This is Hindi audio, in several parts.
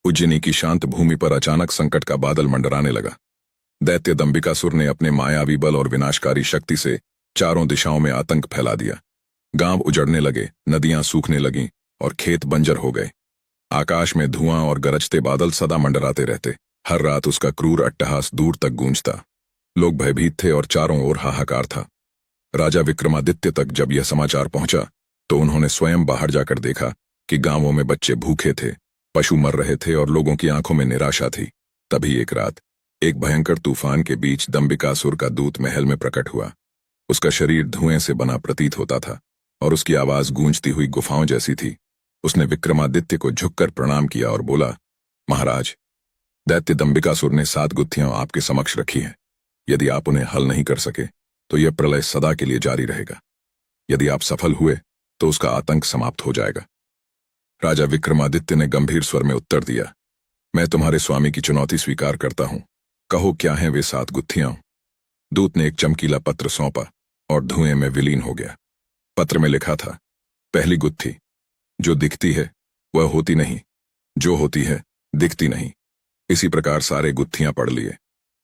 उज्जैनी की शांत भूमि पर अचानक संकट का बादल मंडराने लगा। दैत्य दंबिकासुर ने अपने मायावी बल और विनाशकारी शक्ति से चारों दिशाओं में आतंक फैला दिया। गांव उजड़ने लगे, नदियां सूखने लगीं और खेत बंजर हो गए। आकाश में धुआं और गरजते बादल सदा मंडराते रहते। हर रात उसका क्रूर अट्टहास दूर तक गूंजता। लोग भयभीत थे और चारों ओर हाहाकार था। राजा विक्रमादित्य तक जब यह समाचार पहुंचा तो उन्होंने स्वयं बाहर जाकर देखा कि गांवों में बच्चे भूखे थे, पशु मर रहे थे और लोगों की आंखों में निराशा थी। तभी एक रात एक भयंकर तूफान के बीच दंबिकासुर का दूत महल में प्रकट हुआ। उसका शरीर धुएं से बना प्रतीत होता था और उसकी आवाज गूंजती हुई गुफाओं जैसी थी। उसने विक्रमादित्य को झुककर प्रणाम किया और बोला, महाराज, दैत्य दंबिकासुर ने 7 गुत्थियां आपके समक्ष रखी हैं। यदि आप उन्हें हल नहीं कर सके तो यह प्रलय सदा के लिए जारी रहेगा। यदि आप सफल हुए तो उसका आतंक समाप्त हो जाएगा। राजा विक्रमादित्य ने गंभीर स्वर में उत्तर दिया, मैं तुम्हारे स्वामी की चुनौती स्वीकार करता हूं। कहो क्या हैं वे 7 गुत्थियां। दूत ने एक चमकीला पत्र सौंपा और धुएं में विलीन हो गया। पत्र में लिखा था, पहली गुत्थी, जो दिखती है वह होती नहीं, जो होती है दिखती नहीं। इसी प्रकार सारे गुत्थियां पढ़ लिए।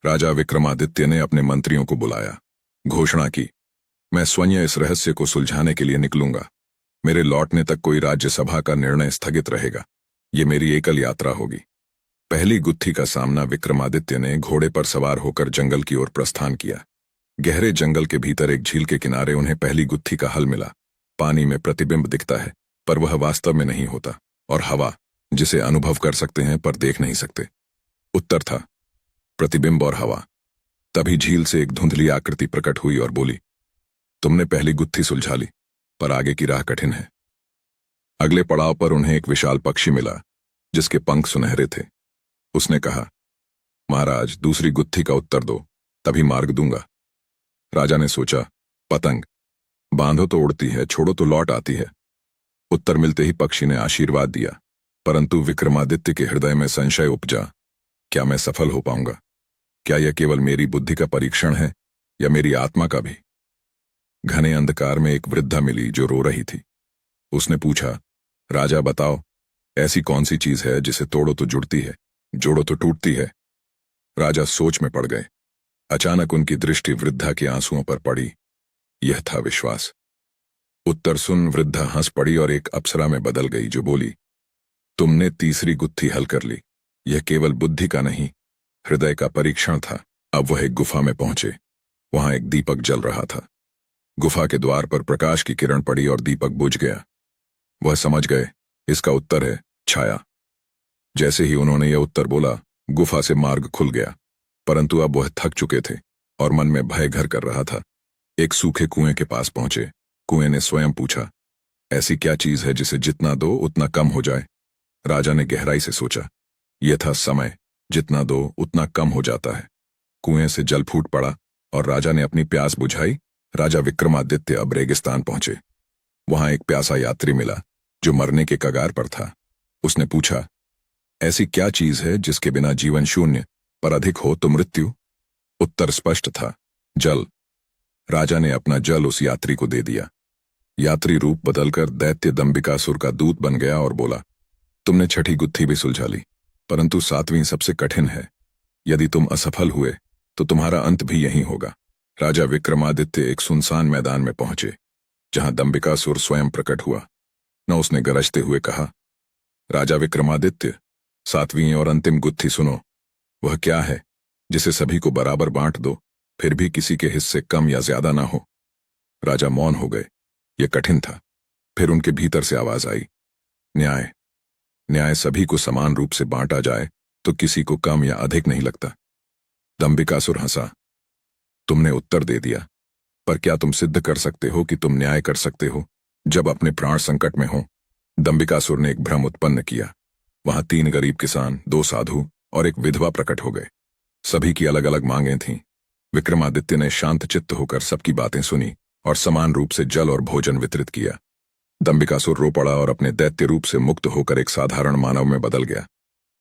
राजा विक्रमादित्य ने अपने मंत्रियों को बुलाया, घोषणा की, मैं स्वयं इस रहस्य को सुलझाने के लिए निकलूंगा। मेरे लौटने तक कोई राज्यसभा का निर्णय स्थगित रहेगा। ये मेरी एकल यात्रा होगी। पहली गुत्थी का सामना विक्रमादित्य ने घोड़े पर सवार होकर जंगल की ओर प्रस्थान किया। गहरे जंगल के भीतर एक झील के किनारे उन्हें पहली गुत्थी का हल मिला। पानी में प्रतिबिंब दिखता है पर वह वास्तव में नहीं होता, और हवा, जिसे अनुभव कर सकते हैं पर देख नहीं सकते। उत्तर था, प्रतिबिंब और हवा। तभी झील से एक धुंधली आकृति प्रकट हुई और बोली, तुमने पहली गुत्थी सुलझा ली, पर आगे की राह कठिन है। अगले पड़ाव पर उन्हें एक विशाल पक्षी मिला जिसके पंख सुनहरे थे। उसने कहा, महाराज, दूसरी गुत्थी का उत्तर दो, तभी मार्ग दूंगा। राजा ने सोचा, पतंग, बांधो तो उड़ती है, छोड़ो तो लौट आती है। उत्तर मिलते ही पक्षी ने आशीर्वाद दिया, परंतु विक्रमादित्य के हृदय में संशय उपजा। क्या मैं सफल हो पाऊंगा? क्या यह केवल मेरी बुद्धि का परीक्षण है या मेरी आत्मा का भी? घने अंधकार में एक वृद्धा मिली जो रो रही थी। उसने पूछा, राजा बताओ, ऐसी कौन सी चीज है जिसे तोड़ो तो जुड़ती है, जोड़ो तो टूटती है? राजा सोच में पड़ गए। अचानक उनकी दृष्टि वृद्धा के आंसुओं पर पड़ी। यह था विश्वास। उत्तर सुन वृद्धा हंस पड़ी और एक अप्सरा में बदल गई जो बोली, तुमने तीसरी गुत्थी हल कर ली। यह केवल बुद्धि का नहीं, हृदय का परीक्षण था। अब वह एक गुफा में पहुंचे। वहां एक दीपक जल रहा था। गुफा के द्वार पर प्रकाश की किरण पड़ी और दीपक बुझ गया। वह समझ गए, इसका उत्तर है छाया। जैसे ही उन्होंने यह उत्तर बोला, गुफा से मार्ग खुल गया, परंतु अब वह थक चुके थे और मन में भय घर कर रहा था। एक सूखे कुएं के पास पहुंचे। कुएं ने स्वयं पूछा, ऐसी क्या चीज है जिसे जितना दो उतना कम हो जाए? राजा ने गहराई से सोचा, यह था समय। जितना दो उतना कम हो जाता है। कुएं से जल फूट पड़ा और राजा ने अपनी प्यास बुझाई। राजा विक्रमादित्य अब रेगिस्तान पहुंचे। वहां एक प्यासा यात्री मिला जो मरने के कगार पर था। उसने पूछा, ऐसी क्या चीज है जिसके बिना जीवन शून्य, पर अधिक हो तो मृत्यु? उत्तर स्पष्ट था, जल। राजा ने अपना जल उस यात्री को दे दिया। यात्री रूप बदलकर दैत्य दंबिकासुर का दूत बन गया और बोला, तुमने छठी गुत्थी भी सुलझा ली, परंतु 7वीं सबसे कठिन है। यदि तुम असफल हुए तो तुम्हारा अंत भी यहीं होगा। राजा विक्रमादित्य एक सुनसान मैदान में पहुंचे जहां दंबिकासुर स्वयं प्रकट हुआ। न उसने गरजते हुए कहा, राजा विक्रमादित्य, 7वीं और अंतिम गुत्थी सुनो। वह क्या है जिसे सभी को बराबर बांट दो, फिर भी किसी के हिस्से कम या ज्यादा ना हो? राजा मौन हो गए। यह कठिन था। फिर उनके भीतर से आवाज आई, न्याय। न्याय सभी को समान रूप से बांटा जाए तो किसी को कम या अधिक नहीं लगता। दंबिकासुर हंसा, तुमने उत्तर दे दिया, पर क्या तुम सिद्ध कर सकते हो कि तुम न्याय कर सकते हो जब अपने प्राण संकट में हो? दंबिकासुर ने एक भ्रम उत्पन्न किया। वहां 3 गरीब किसान, 2 साधु और एक विधवा प्रकट हो गए। सभी की अलग अलग मांगें थीं। विक्रमादित्य ने शांत चित्त होकर सबकी बातें सुनी और समान रूप से जल और भोजन वितरित किया। दंबिकासुर रो पड़ा और अपने दैत्य रूप से मुक्त होकर एक साधारण मानव में बदल गया।